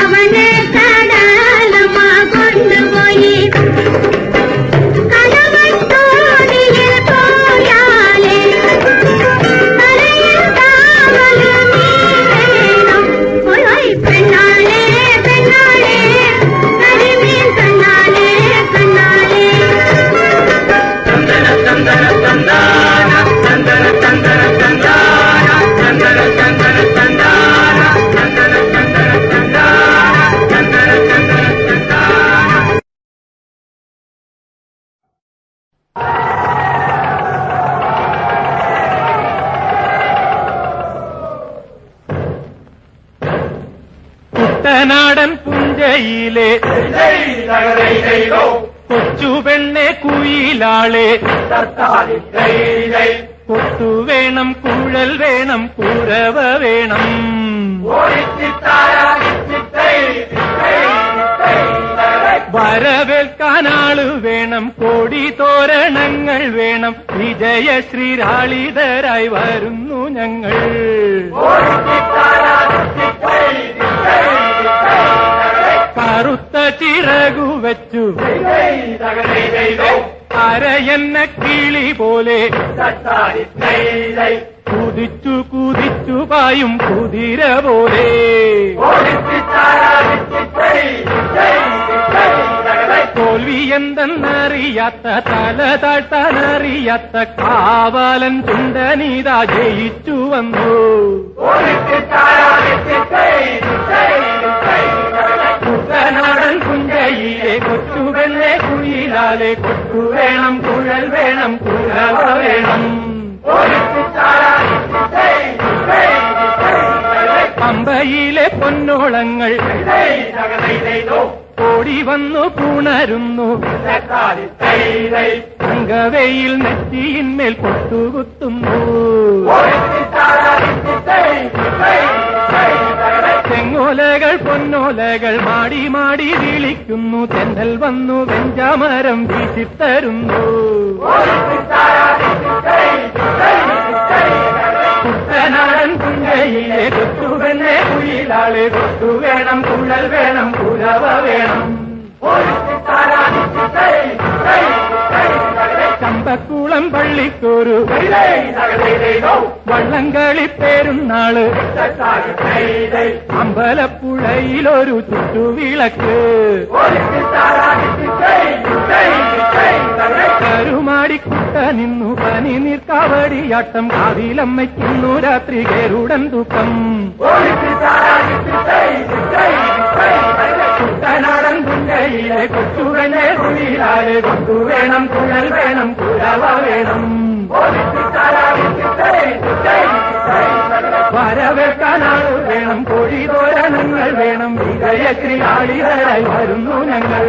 അവനെ കടലമ്മ കൊണ്ടുപോയി കടവത്തോടിയിൽ പോയാലേ തലയിൽ കാവല് നീ വേണം പോയി പെണ്ണാളെ പെണ്ണാളെ കരിമീൻ കണ്ണാളെ കണ്ണാളെ ചന്ദന ചന്ദന ചന്ദന ചന്ദന ചന്ദന ചന്ദന ചന്ദന ചന്ദന ചന്ദന ചന്ദന ചന്ദന ചന്ദന ചന്ദന ചന്ദന ചന്ദന കുട്ടനാടൻ പുഞ്ചയിലെ കൊച്ചു പെണ്ണെ കുയിലാളെ കൊട്ടു വേണം കുഴൽ വേണം കുരവ വേണം വരവേൽക്കാനാള് വേണം കോടി തോരണങ്ങൾ വേണം വിജയശ്രീരാളിതരായി വരുന്നു ഞങ്ങൾ കറുത്ത ചിറകു വെച്ചു അരയെന്ന കിളി പോലെ കുതിച്ചു കുതിച്ചു പായും കുതിര പോലെ തോൽവി എന്തെന്നറിയാത്ത തല താഴ്ത്താനറിയാത്ത കാവലൻ ചുണ്ടനീതാ ജയിച്ചു വന്നു കുട്ടനാടൻ കുഞ്ചയിലെ കൊച്ചുവെണ്ണെ കുയിലാലെ കൊട്ടു വേണം കുഴൽ വേണം കുഴവ വേണം പമ്പയിലെ പൊന്നോളങ്ങൾ ഓടി വന്നു പുണരുന്നു അങ്കവയിൽ നെറ്റിയിന്മേൽ പൊട്ടുകുത്തുന്നു തെങ്ങോലകൾ പൊന്നോലകൾ മാടി മാടി വിളിക്കുന്നു തെന്നൽ വന്നു വെഞ്ചാമരം വീശിത്തരുന്നു കുട്ടനാടൻ പുഞ്ചയിലെ കൊച്ചുവെണ്ണെ കുയിലാളെ കൊട്ടു വേണം കുഴൽ വേണം കുരവ വേണം ചമ്പക്കുളം പള്ളിക്കൊരു വള്ളംകളിപ്പേരുന്നാള് അമ്പലപ്പുഴയിലൊരു ചുറ്റുവിളക്ക് കരുമാടിക്കുട്ട നിന്നു പനി നീർക്കാവടിയാട്ടം കാവിലമ്മയ്ക്കുന്നു രാത്രി കേരുടൻ തൂക്കം കുട്ടനാടൻ പുഞ്ചയിലെ കൊച്ചുവെണ്ണെ കുയിലാലെ കൊട്ടു വേണം കുഴൽ വേണം കുരവ വേണം വരവേൽക്കാനാള് വേണം കോഴി തോരണങ്ങൾ വേണം വിജയശ്രീയാളിതരായി വരുന്നു ഞങ്ങൾ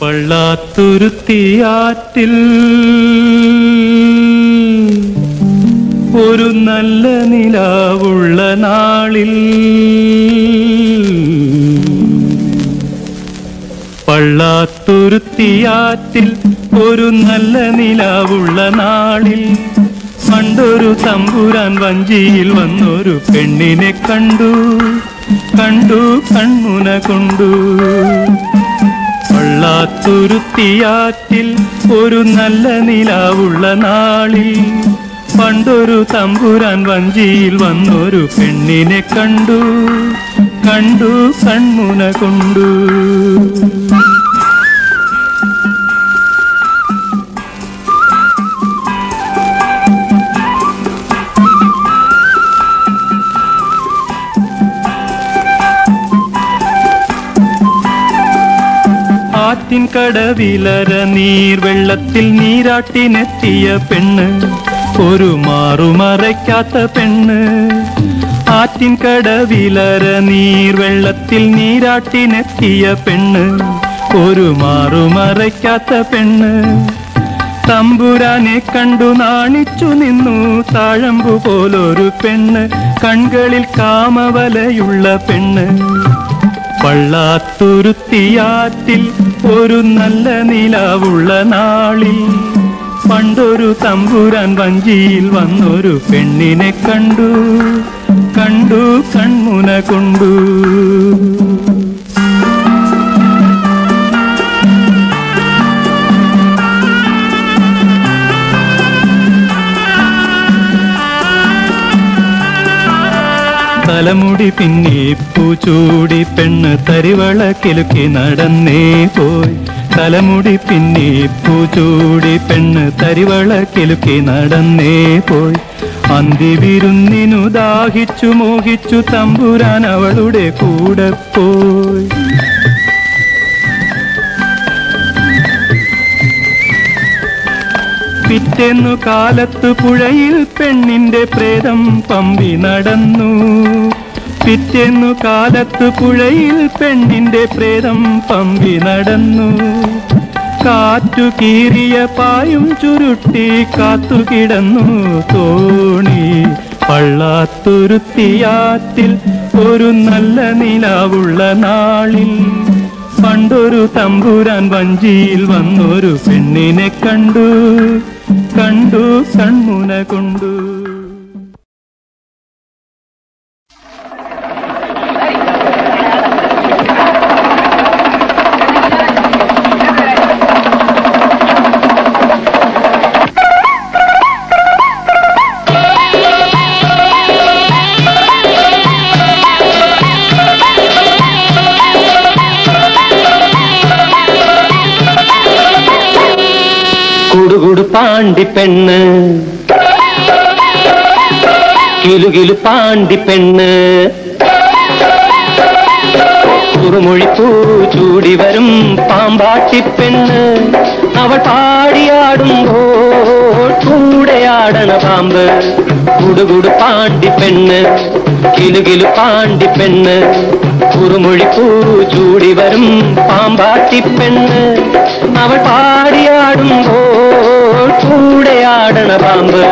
പള്ളാത്തുരുത്തിയാറ്റിൽ ഒരു നല്ല നിലാവുള്ള നാളിൽ പള്ളാത്തുരുത്തിയാറ്റിൽ ഒരു നല്ല നിലാവുള്ള നാളിൽ പണ്ടൊരു തമ്പുരാൻ വഞ്ചിയിൽ വന്നൊരു പെണ്ണിനെ കണ്ടു കണ്ടു കൺമുന കൊണ്ടു. പള്ളാത്തുരുത്തിയാറ്റിൽ ഒരു നല്ല നിലാവുള്ള നാളിൽ പണ്ടൊരു തമ്പുരാൻ വഞ്ചിയിൽ വന്നൊരു പെണ്ണിനെ കണ്ടു കണ്ടു കൺമുന കൊണ്ടു. ആറ്റിൻ കടവിലര നീർവെള്ളത്തിൽ നീരാട്ടിനെത്തിയ പെണ്ണ്, ഒരു മാറുമറയ്ക്കാത്ത പെണ്ണ്. ആറ്റിൻ കടവിലര നീർവെള്ളത്തിൽ നീരാട്ടിനെത്തിയ പെണ്ണ്, ഒരു മാറുമറയ്ക്കാത്ത പെണ്ണ്. തമ്പുരാനെ കണ്ടു നാണിച്ചു നിന്നു താഴമ്പു പോലൊരു പെണ്ണ്, കൺകളിൽ കാമവലയുള്ള പെണ്ണ്. പള്ളാത്തുരുത്തിയാറ്റിൽ ഒരു നല്ല നിലാവുള്ള നാളിൽ പണ്ടൊരു തമ്പുരാൻ വഞ്ചിയിൽ വന്നൊരു പെണ്ണിനെ കണ്ടു കണ്ടു കൺമുന കൊണ്ടു. തലമുടി പിന്നി പൂച്ചൂടി പെണ്ണ് തരിവള കിലുക്കി നടന്നേ പോയി. തലമുടി പിന്നി പൂച്ചൂടി പെണ്ണ് തരിവള കിലുക്കി നടന്നേ പോയി. അന്തിവിരുന്നിനു ദാഹിച്ചു മോഹിച്ചു തമ്പുരാൻ അവളുടെ കൂടെ പോയി. പിറ്റേന്നു കാലത്തു പുഴയിൽ പെണ്ണിന്റെ പ്രേതം പമ്പി നടന്നു. പിറ്റേന്നു കാലത്തു പുഴയിൽ പെണ്ണിന്റെ പ്രേതം പമ്പി നടന്നു. കാറ്റു കീറിയ പായും ചുരുട്ടി കാത്തുകിടന്നു തോണി. പള്ളാത്തുരുത്തിയാറ്റിൽ ഒരു നല്ല നിലാവുള്ള നാളിൽ പണ്ടൊരു തമ്പുരാൻ വഞ്ചിയിൽ വന്നൊരു പെണ്ണിനെ കണ്ടു കണ്ടു കൺമുന കൊണ്ടു. കുടുകുടു പാണ്ടി പെണ്ണ്, കിലുകിലു പാണ്ടി പെണ്ണ്, കുറുമൊഴിപ്പൂ ചൂടി വരും പാമ്പാട്ടി പെണ്ണ്. അവൾ പാടിയാടുമ്പോൾ കൂടെയാടണ പാമ്പ്. കുടുകുടു പാണ്ടി പെണ്ണ്, കിലുകിലു പാണ്ടി പെണ്ണ്, കുറുമൊഴിപ്പൂ ചൂടി വരും പാമ്പാട്ടി പെണ്ണ്. അവൾ പാടിയാടുമ്പോൾ കൂടെയാടണ പാമ്പ്.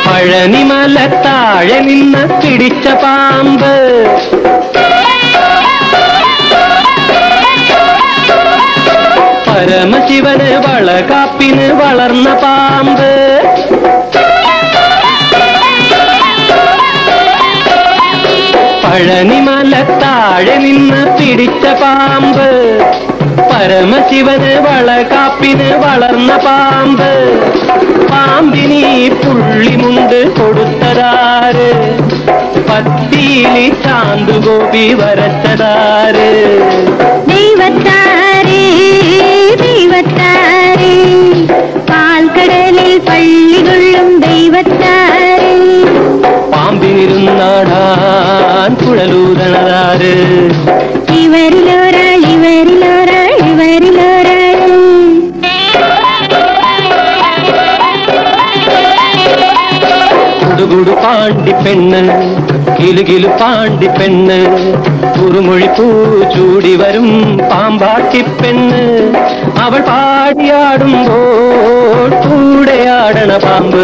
പഴനിമല താഴെ നിന്ന് പിടിച്ച പാമ്പ്, പരമശിവന് വളകാപ്പിന് വളർന്ന പാമ്പ്. പഴനിമല താഴെ നിന്ന് പിടിച്ച പാമ്പ്, പരമശിവന് വളകാപ്പിന് വളർന്ന പാമ്പ്. പാമ്പിനി പുള്ളിമുണ്ട് കൊടുത്തതാര്, പത്തിയിലി ചാന്തുഗോപി വരച്ചതാര്. ദൈവത്താരേ ദൈവത്താരേ പാൽക്കടലിൽ പള്ളികൊള്ളും ദൈവത്താരേ. പാമ്പിനിരുന്നാടാൻ കുഴലൂതണതാര്. ഇവരിലൊരാൾ ഇവരിലൊരാൾ ഇവരിലൊരാൾ. കുടുകുടു പാണ്ടി പെണ്ണ് കിലുകിലു പാണ്ടി പെണ്ണ് കുറുമൊഴി പൂ ചൂടി വരും പാമ്പാട്ടി പെണ്ണ് അവൾ പാടിയാടുമ്പോൾ കൂടെയാടണ പാമ്പ്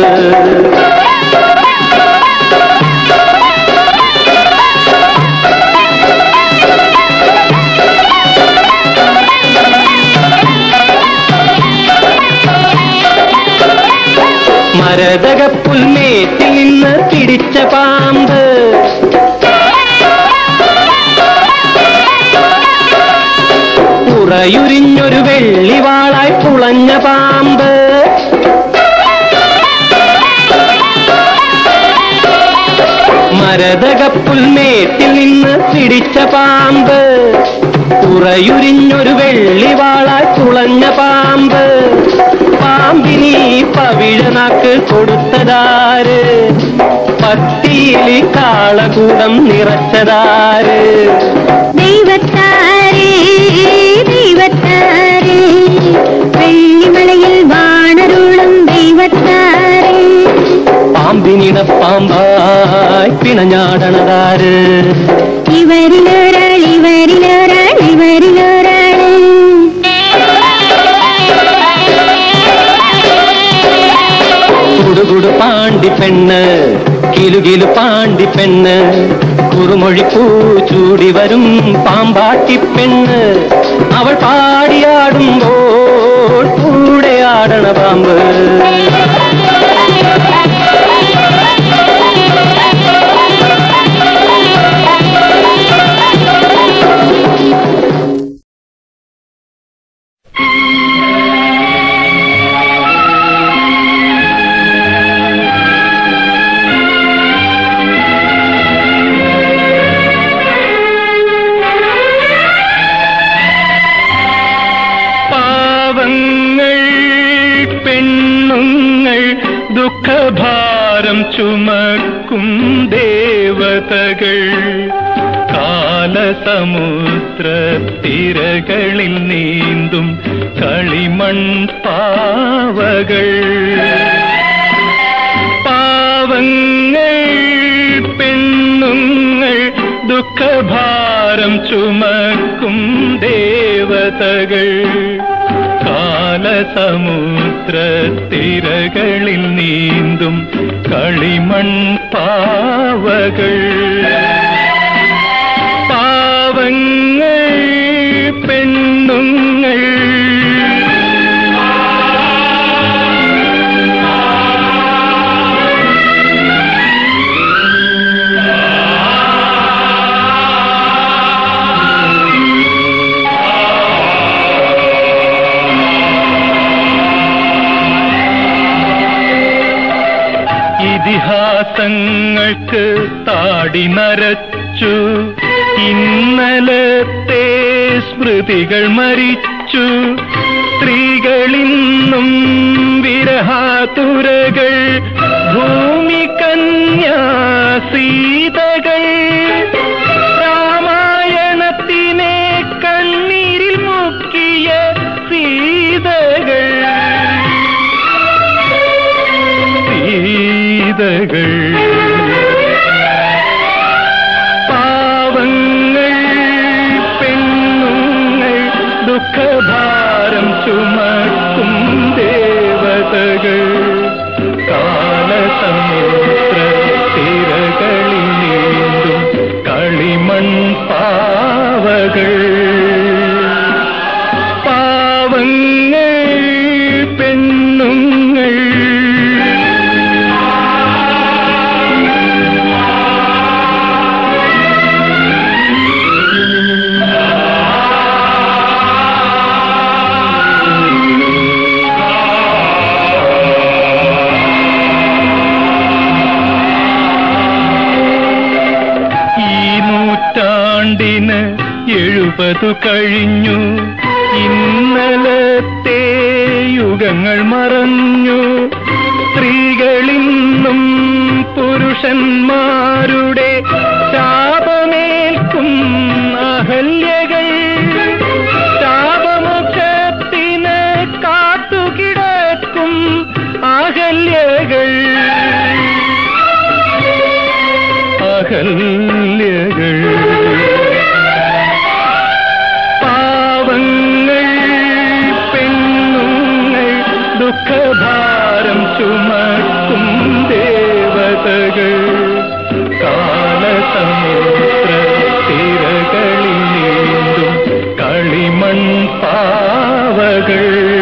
മരതകപ്പുൽമേറ്റിൽ നിന്ന് പിടിച്ച പാമ്പ് ഉറയുരിഞ്ഞൊരു വെള്ളിവാളായി പുളഞ്ഞ പാമ്പ് മരതകപ്പുൽമേറ്റിൽ നിന്ന് പിടിച്ച പാമ്പ് ഉറയുരിഞ്ഞൊരു വെള്ളിവാളായി പുളഞ്ഞ പാമ്പ് പാമ്പിനി പവിഴനാക്ക് കൊടുത്തതാര് പത്തിയിലി കാളകൂടം നിറച്ചതാര് ദൈവത്താരേ ദൈവത്താരേ വെള്ളിമലയിൽ വാണരുളും ദൈവത്താരേ പാമ്പിനിട പാമ്പായി പിണഞ്ഞാടണതാര് ഇവരിലൊരാൾ ഇവരിലൊരാൾ ഇവരിലൊരാള് കുടുകുടു പാണ്ടി പെണ്ണ് കിലുകിലു പാണ്ടി പെണ്ണ് കുറുമൊഴി പൂ ചൂടി വരും പാമ്പാട്ടി പെണ്ണ് അവൾ പാടിയാടുമ്പോൾ കൂടെയാടണ പാമ്പ് ദുഃഖഭാരം ചുമക്കും ദേവതകൾ കാലസമുദ്രത്തിരകളിൽ നീന്തും കളിമൺ പാവകൾ പാവങ്ങൾ പെണ്ണുങ്ങൾ ദുഃഖഭാരം ചുമക്കും ദേവതകൾ കാലസമുദ്രത്തിരകളിൽ നീന്തും കളിമൺ പാവകൾ പാവങ്ങൾ പെണ്ണുങ്ങൾ ഇതിഹാസങ്ങൾക്ക് താടി നരച്ചു ഇന്നലത്തെ സ്മൃതികൾ മരിച്ചു സ്ത്രീകളിന്നും വിരഹാതുരകൾ ഭൂമി കന്യാസീതകൾ രാമായണത്തിനെ കണ്ണീരിൽ മുക്കിയ സീതകൾ പാവങ്ങൾ പെണ്ണുങ്ങൾ ദുഃഖഭാരം ചുമക്കും ദേവതകൾ കാലസമുദ്രത്തിരകളിൽ നീന്തും കളിമൺ പാവകൾ പാവങ്ങൾ പെണ്ണുങ്ങൾ നൂറ്റാണ്ടിന് 70 കഴിഞ്ഞു ഇന്നലത്തെ യുഗങ്ങൾ മറഞ്ഞു സ്ത്രീകളിന്നും പുരുഷന്മാരുടെ ശാപമേൽക്കും അഹല്യകൾ ശാപമോക്ഷത്തിന് കാത്തുകിടക്കും അഹല്യകൾ അഹല്യകൾ. പാവങ്ങൾ പെണ്ണുങ്ങൾ ദുഃഖഭാരം ചുമക്കും ദേവതകൾ. കാലസമുദ്ര തിരകളിൽ നീന്തും കളിമൺ പാവകൾ.